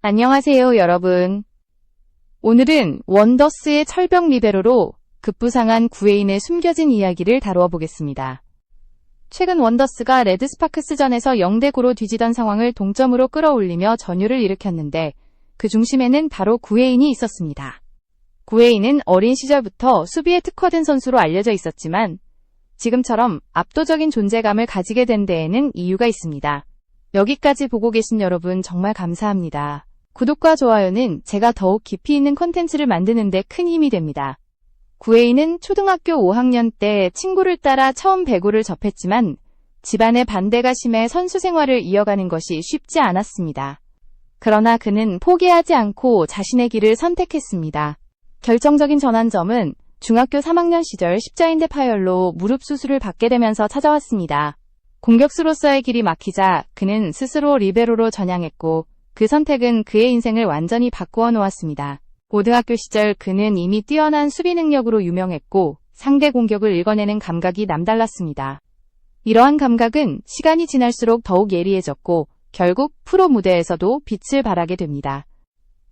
안녕하세요, 여러분. 오늘은 원더스의 철벽 리베로로 급부상한 구웨인의 숨겨진 이야기를 다루어 보겠습니다. 최근 원더스가 레드스파크스전에서 0대9로 뒤지던 상황을 동점으로 끌어올리며 전율을 일으켰는데 그 중심에는 바로 구웨인이 있었습니다. 구웨인은 어린 시절부터 수비에 특화된 선수로 알려져 있었지만 지금처럼 압도적인 존재감을 가지게 된 데에는 이유가 있습니다. 여기까지 보고 계신 여러분 정말 감사합니다. 구독과 좋아요는 제가 더욱 깊이 있는 콘텐츠를 만드는 데 큰 힘이 됩니다. 구웨인은 초등학교 5학년 때 친구를 따라 처음 배구를 접했지만 집안의 반대가 심해 선수 생활을 이어가는 것이 쉽지 않았습니다. 그러나 그는 포기하지 않고 자신의 길을 선택했습니다. 결정적인 전환점은 중학교 3학년 시절 십자인대 파열로 무릎 수술을 받게 되면서 찾아왔습니다. 공격수로서의 길이 막히자 그는 스스로 리베로로 전향했고 그 선택은 그의 인생을 완전히 바꾸어 놓았습니다. 고등학교 시절 그는 이미 뛰어난 수비 능력으로 유명했고 상대 공격을 읽어내는 감각이 남달랐습니다. 이러한 감각은 시간이 지날수록 더욱 예리해졌고 결국 프로 무대에서도 빛을 발하게 됩니다.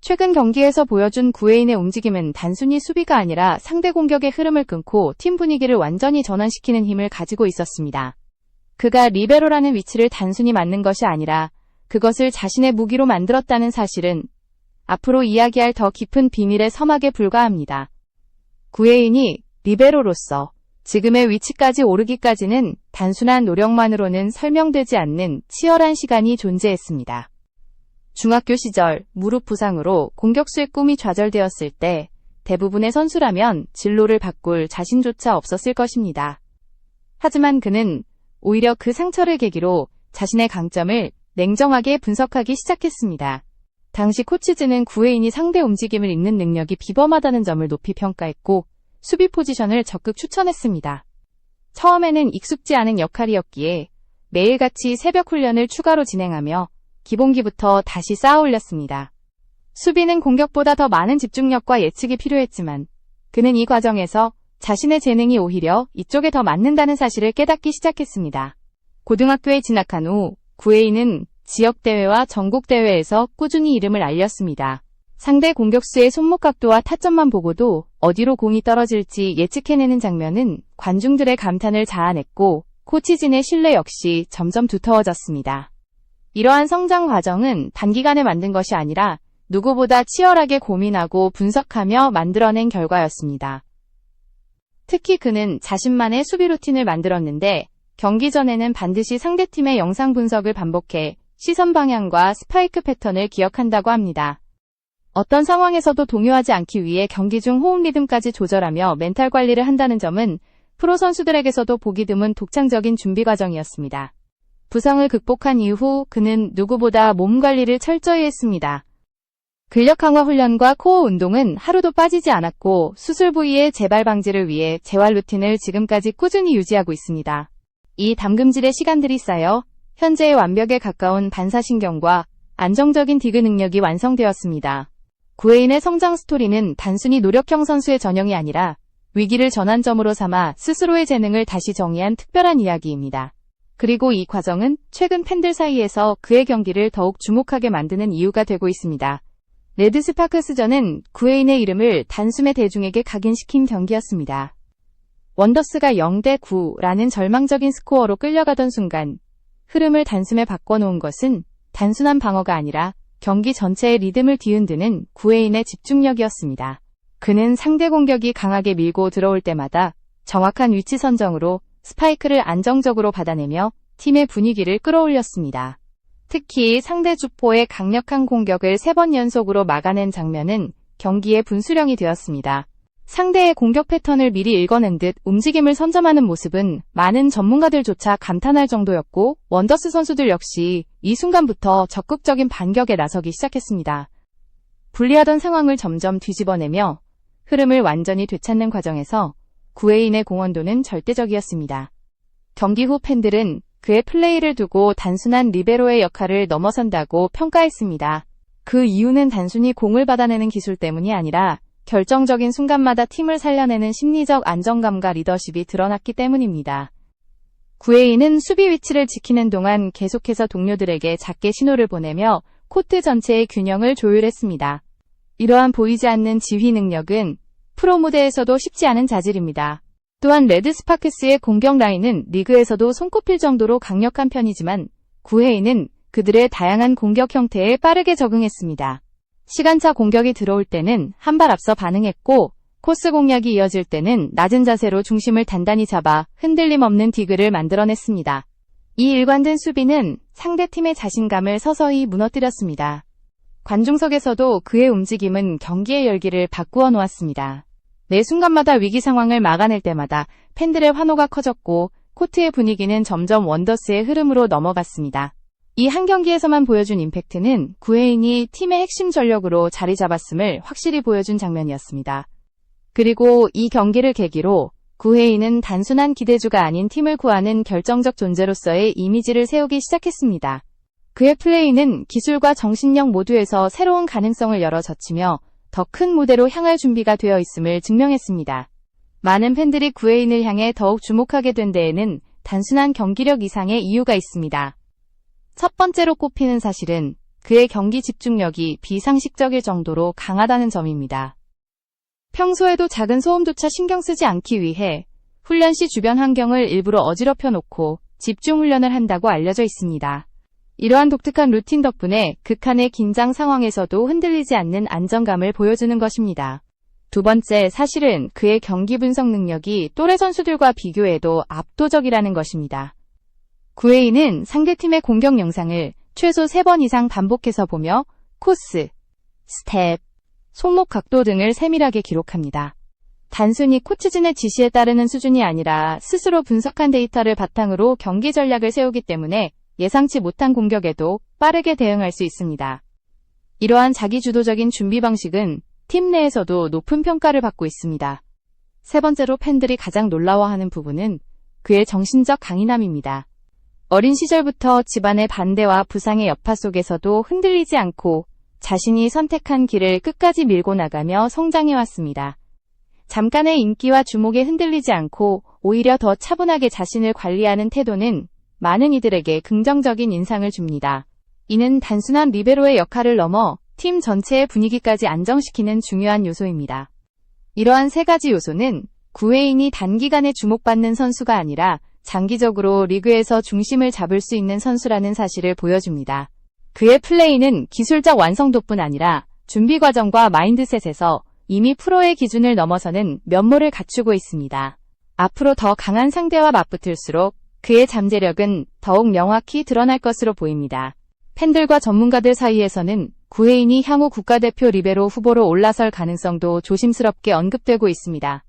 최근 경기에서 보여준 구웨인의 움직임은 단순히 수비가 아니라 상대 공격의 흐름을 끊고 팀 분위기를 완전히 전환시키는 힘을 가지고 있었습니다. 그가 리베로라는 위치를 단순히 맡는 것이 아니라 그것을 자신의 무기로 만들었다는 사실은 앞으로 이야기할 더 깊은 비밀의 서막에 불과합니다. 구웨인이 리베로로서 지금의 위치까지 오르기까지는 단순한 노력만으로는 설명되지 않는 치열한 시간이 존재했습니다. 중학교 시절 무릎 부상으로 공격수의 꿈이 좌절되었을 때 대부분의 선수라면 진로를 바꿀 자신조차 없었을 것입니다. 하지만 그는 오히려 그 상처를 계기로 자신의 강점을 냉정하게 분석하기 시작했습니다. 당시 코치진은 구웨인이 상대 움직임을 읽는 능력이 비범하다는 점을 높이 평가했고 수비 포지션을 적극 추천했습니다. 처음에는 익숙지 않은 역할이었기에 매일같이 새벽 훈련을 추가로 진행하며 기본기부터 다시 쌓아 올렸습니다. 수비는 공격보다 더 많은 집중력과 예측이 필요했지만 그는 이 과정에서 자신의 재능이 오히려 이쪽에 더 맞는다는 사실을 깨닫기 시작했습니다. 고등학교에 진학한 후 구웨인은 지역대회와 전국대회에서 꾸준히 이름을 알렸습니다. 상대 공격수의 손목 각도와 타점만 보고도 어디로 공이 떨어질지 예측해내는 장면은 관중들의 감탄을 자아냈고 코치진의 신뢰 역시 점점 두터워졌습니다. 이러한 성장 과정은 단기간에 만든 것이 아니라 누구보다 치열하게 고민하고 분석하며 만들어낸 결과였습니다. 특히 그는 자신만의 수비 루틴을 만들었는데 경기 전에는 반드시 상대팀의 영상 분석을 반복해 시선 방향과 스파이크 패턴을 기억한다고 합니다. 어떤 상황에서도 동요하지 않기 위해 경기 중 호흡 리듬까지 조절하며 멘탈 관리를 한다는 점은 프로 선수들에게서도 보기 드문 독창적인 준비 과정이었습니다. 부상을 극복한 이후 그는 누구보다 몸 관리를 철저히 했습니다. 근력 강화 훈련과 코어 운동은 하루도 빠지지 않았고 수술 부위의 재발 방지를 위해 재활 루틴을 지금까지 꾸준히 유지하고 있습니다. 이 담금질의 시간들이 쌓여 현재의 완벽에 가까운 반사신경과 안정적인 디그 능력이 완성되었습니다. 구웨인의 성장 스토리는 단순히 노력형 선수의 전형이 아니라 위기를 전환점으로 삼아 스스로의 재능을 다시 정의한 특별한 이야기입니다. 그리고 이 과정은 최근 팬들 사이에서 그의 경기를 더욱 주목하게 만드는 이유가 되고 있습니다. 레드스파크스전은 구웨인의 이름을 단숨에 대중에게 각인시킨 경기였습니다. 원더스가 0대9라는 절망적인 스코어로 끌려가던 순간 흐름을 단숨에 바꿔놓은 것은 단순한 방어가 아니라 경기 전체의 리듬을 뒤흔드는 구웨인의 집중력이었습니다. 그는 상대 공격이 강하게 밀고 들어올 때마다 정확한 위치 선정으로 스파이크를 안정적으로 받아내며 팀의 분위기를 끌어올렸습니다. 특히 상대 주포의 강력한 공격을 3번 연속으로 막아낸 장면은 경기의 분수령이 되었습니다. 상대의 공격 패턴을 미리 읽어낸 듯 움직임을 선점하는 모습은 많은 전문가들조차 감탄할 정도였고 원더스 선수들 역시 이 순간부터 적극적인 반격에 나서기 시작했습니다. 불리하던 상황을 점점 뒤집어내며 흐름을 완전히 되찾는 과정에서 구웨인의 공헌도는 절대적이었습니다. 경기 후 팬들은 그의 플레이를 두고 단순한 리베로의 역할을 넘어선다고 평가했습니다. 그 이유는 단순히 공을 받아내는 기술 때문이 아니라 결정적인 순간마다 팀을 살려내는 심리적 안정감과 리더십이 드러났기 때문입니다. 구웨인은 수비 위치를 지키는 동안 계속해서 동료들에게 작게 신호를 보내며 코트 전체의 균형을 조율했습니다. 이러한 보이지 않는 지휘 능력은 프로 무대에서도 쉽지 않은 자질입니다. 또한 레드 스파크스의 공격 라인은 리그에서도 손꼽힐 정도로 강력한 편이지만 구헤이는 그들의 다양한 공격 형태에 빠르게 적응했습니다. 시간차 공격이 들어올 때는 한 발 앞서 반응했고 코스 공략이 이어질 때는 낮은 자세로 중심을 단단히 잡아 흔들림 없는 디그를 만들어냈습니다. 이 일관된 수비는 상대팀의 자신감을 서서히 무너뜨렸습니다. 관중석에서도 그의 움직임은 경기의 열기를 바꾸어 놓았습니다. 매 순간마다 위기 상황을 막아낼 때마다 팬들의 환호가 커졌고 코트의 분위기는 점점 원더스의 흐름으로 넘어갔습니다. 이 한 경기에서만 보여준 임팩트는 구헤인이 팀의 핵심 전력으로 자리 잡았음을 확실히 보여준 장면이었습니다. 그리고 이 경기를 계기로 구헤인은 단순한 기대주가 아닌 팀을 구하는 결정적 존재로서의 이미지를 세우기 시작했습니다. 그의 플레이는 기술과 정신력 모두에서 새로운 가능성을 열어젖히며 더 큰 무대로 향할 준비가 되어 있음을 증명했습니다. 많은 팬들이 구헤인을 향해 더욱 주목하게 된 데에는 단순한 경기력 이상의 이유가 있습니다. 첫 번째로 꼽히는 사실은 그의 경기 집중력이 비상식적일 정도로 강하다는 점입니다. 평소에도 작은 소음조차 신경 쓰지 않기 위해 훈련 시 주변 환경을 일부러 어지럽혀 놓고 집중 훈련을 한다고 알려져 있습니다. 이러한 독특한 루틴 덕분에 극한의 긴장 상황에서도 흔들리지 않는 안정감을 보여주는 것입니다. 두 번째 사실은 그의 경기 분석 능력이 또래 선수들과 비교해도 압도적이라는 것입니다. 구헤이는 상대팀의 공격 영상을 최소 3번 이상 반복해서 보며 코스, 스텝, 손목 각도 등을 세밀하게 기록합니다. 단순히 코치진의 지시에 따르는 수준이 아니라 스스로 분석한 데이터를 바탕으로 경기 전략을 세우기 때문에 예상치 못한 공격에도 빠르게 대응할 수 있습니다. 이러한 자기주도적인 준비 방식은 팀 내에서도 높은 평가를 받고 있습니다. 세 번째로 팬들이 가장 놀라워하는 부분은 그의 정신적 강인함입니다. 어린 시절부터 집안의 반대와 부상의 여파 속에서도 흔들리지 않고 자신이 선택한 길을 끝까지 밀고 나가며 성장해왔습니다. 잠깐의 인기와 주목에 흔들리지 않고 오히려 더 차분하게 자신을 관리하는 태도는 많은 이들에게 긍정적인 인상을 줍니다. 이는 단순한 리베로의 역할을 넘어 팀 전체의 분위기까지 안정시키는 중요한 요소입니다. 이러한 세 가지 요소는 구헤인이 단기간에 주목받는 선수가 아니라 장기적으로 리그에서 중심을 잡을 수 있는 선수라는 사실을 보여줍니다. 그의 플레이는 기술적 완성도뿐 아니라 준비 과정과 마인드셋에서 이미 프로의 기준을 넘어서는 면모를 갖추고 있습니다. 앞으로 더 강한 상대와 맞붙을수록 그의 잠재력은 더욱 명확히 드러날 것으로 보입니다. 팬들과 전문가들 사이에서는 구헤인이 향후 국가대표 리베로 후보로 올라설 가능성도 조심스럽게 언급되고 있습니다.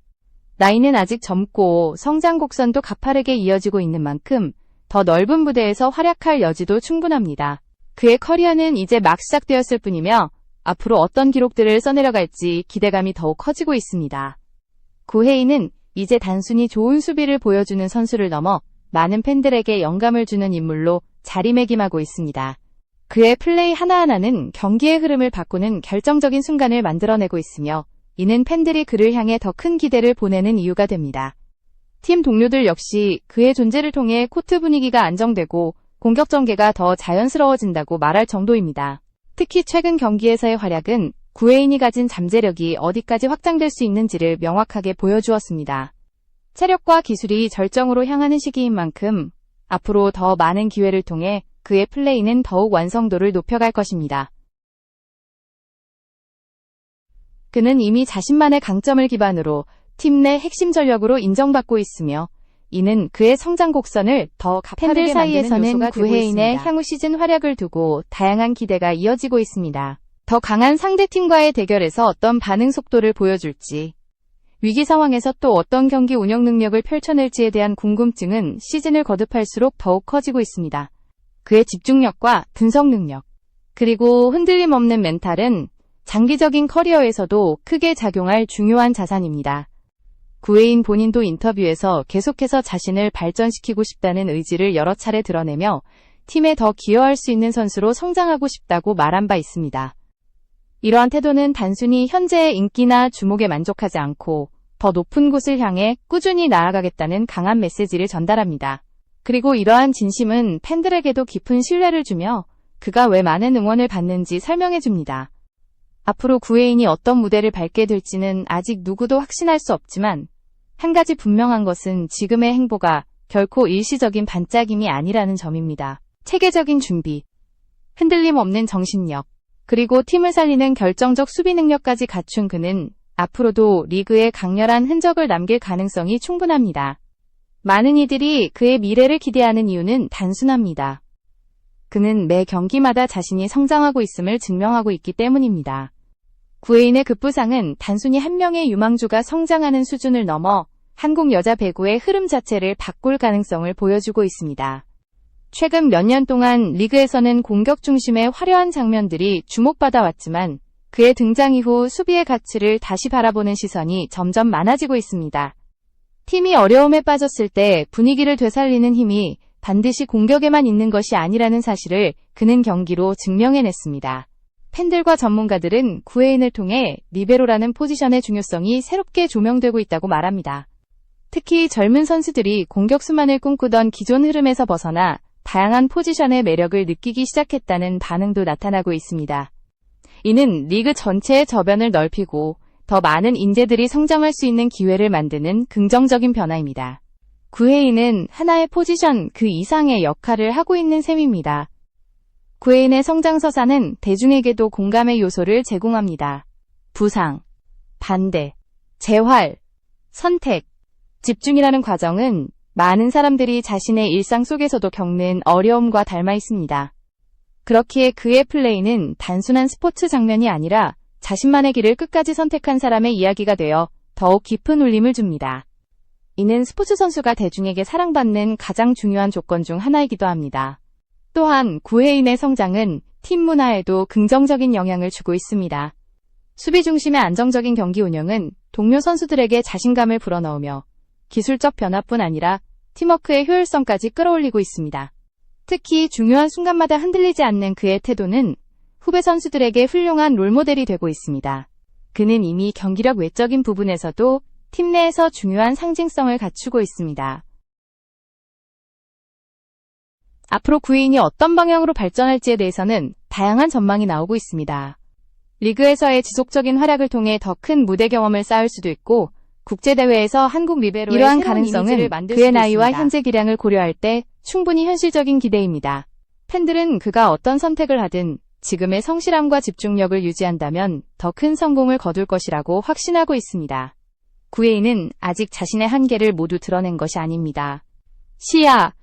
나이는 아직 젊고 성장 곡선도 가파르게 이어지고 있는 만큼 더 넓은 무대에서 활약할 여지도 충분합니다. 그의 커리어는 이제 막 시작되었을 뿐이며 앞으로 어떤 기록들을 써내려갈지 기대감이 더욱 커지고 있습니다. 구헤인은 이제 단순히 좋은 수비를 보여주는 선수를 넘어 많은 팬들에게 영감을 주는 인물로 자리매김하고 있습니다. 그의 플레이 하나하나는 경기의 흐름을 바꾸는 결정적인 순간을 만들어내고 있으며 이는 팬들이 그를 향해 더 큰 기대를 보내는 이유가 됩니다. 팀 동료들 역시 그의 존재를 통해 코트 분위기가 안정되고 공격 전개가 더 자연스러워진다고 말할 정도입니다. 특히 최근 경기에서의 활약은 구헤인이 가진 잠재력이 어디까지 확장될 수 있는지를 명확하게 보여주었습니다. 체력과 기술이 절정으로 향하는 시기인 만큼 앞으로 더 많은 기회를 통해 그의 플레이는 더욱 완성도를 높여갈 것입니다. 그는 이미 자신만의 강점을 기반으로 팀 내 핵심 전력으로 인정받고 있으며 이는 그의 성장 곡선을 더 가파르게 팬들 사이에서는 구헤인의 향후 시즌 활약을 두고 다양한 기대가 이어지고 있습니다. 더 강한 상대팀과의 대결에서 어떤 반응 속도를 보여줄지, 위기 상황에서 또 어떤 경기 운영 능력을 펼쳐낼지에 대한 궁금증은 시즌을 거듭할수록 더욱 커지고 있습니다. 그의 집중력과 분석 능력, 그리고 흔들림 없는 멘탈은 장기적인 커리어에서도 크게 작용할 중요한 자산입니다. 구헤인 본인도 인터뷰에서 계속해서 자신을 발전시키고 싶다는 의지를 여러 차례 드러내며 팀에 더 기여할 수 있는 선수로 성장하고 싶다고 말한 바 있습니다. 이러한 태도는 단순히 현재의 인기나 주목에 만족하지 않고 더 높은 곳을 향해 꾸준히 나아가겠다는 강한 메시지를 전달합니다. 그리고 이러한 진심은 팬들에게도 깊은 신뢰를 주며 그가 왜 많은 응원을 받는지 설명해줍니다. 앞으로 구혜인이 어떤 무대를 밟게 될지는 아직 누구도 확신할 수 없지만 한 가지 분명한 것은 지금의 행보가 결코 일시적인 반짝임이 아니라는 점입니다. 체계적인 준비, 흔들림 없는 정신력, 그리고 팀을 살리는 결정적 수비 능력까지 갖춘 그는 앞으로도 리그에 강렬한 흔적을 남길 가능성이 충분합니다. 많은 이들이 그의 미래를 기대하는 이유는 단순합니다. 그는 매 경기마다 자신이 성장하고 있음을 증명하고 있기 때문입니다. 구혜인의 급부상은 단순히 한 명의 유망주가 성장하는 수준을 넘어 한국 여자 배구의 흐름 자체를 바꿀 가능성을 보여주고 있습니다. 최근 몇 년 동안 리그에서는 공격 중심의 화려한 장면들이 주목받아 왔지만 그의 등장 이후 수비의 가치를 다시 바라보는 시선이 점점 많아지고 있습니다. 팀이 어려움에 빠졌을 때 분위기를 되살리는 힘이 반드시 공격에만 있는 것이 아니라는 사실을 그는 경기로 증명해냈습니다. 팬들과 전문가들은 구혜인을 통해 리베로라는 포지션의 중요성이 새롭게 조명되고 있다고 말합니다. 특히 젊은 선수들이 공격수만을 꿈꾸던 기존 흐름에서 벗어나 다양한 포지션의 매력을 느끼기 시작했다는 반응도 나타나고 있습니다. 이는 리그 전체의 저변을 넓히고 더 많은 인재들이 성장할 수 있는 기회를 만드는 긍정적인 변화입니다. 구혜인은 하나의 포지션 그 이상의 역할을 하고 있는 셈입니다. 구혜인의 성장 서사는 대중에게도 공감의 요소를 제공합니다. 부상, 반대, 재활, 선택, 집중이라는 과정은 많은 사람들이 자신의 일상 속에서도 겪는 어려움과 닮아 있습니다. 그렇기에 그의 플레이는 단순한 스포츠 장면이 아니라 자신만의 길을 끝까지 선택한 사람의 이야기가 되어 더욱 깊은 울림을 줍니다. 이는 스포츠 선수가 대중에게 사랑받는 가장 중요한 조건 중 하나이기도 합니다. 또한 구혜인의 성장은 팀 문화에도 긍정적인 영향을 주고 있습니다. 수비 중심의 안정적인 경기 운영은 동료 선수들에게 자신감을 불어넣으며 기술적 변화뿐 아니라 팀워크의 효율성까지 끌어올리고 있습니다. 특히 중요한 순간마다 흔들리지 않는 그의 태도는 후배 선수들에게 훌륭한 롤모델이 되고 있습니다. 그는 이미 경기력 외적인 부분에서도 팀 내에서 중요한 상징성을 갖추고 있습니다. 앞으로 구혜인이 어떤 방향으로 발전할지에 대해서는 다양한 전망이 나오고 있습니다. 리그에서의 지속적인 활약을 통해 더 큰 무대 경험을 쌓을 수도 있고 국제대회에서 한국 리베로의 이러한 가능성은 그의 나이와 현재 기량을 고려할 때 충분히 현실적인 기대입니다. 팬들은 그가 어떤 선택을 하든 지금의 성실함과 집중력을 유지한다면 더 큰 성공을 거둘 것이라고 확신하고 있습니다. 구혜인은 아직 자신의 한계를 모두 드러낸 것이 아닙니다. 시야,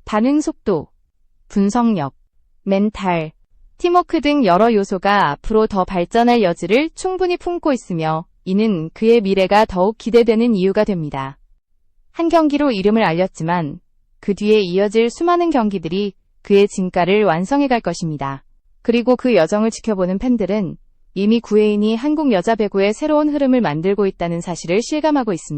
반응 속도, 분석력, 멘탈, 팀워크 등 여러 요소가 앞으로 더 발전할 여지를 충분히 품고 있으며 이는 그의 미래가 더욱 기대되는 이유가 됩니다. 한 경기로 이름을 알렸지만 그 뒤에 이어질 수많은 경기들이 그의 진가를 완성해갈 것입니다. 그리고 그 여정을 지켜보는 팬들은 이미 구혜인이 한국 여자 배구의 새로운 흐름을 만들고 있다는 사실을 실감하고 있습니다.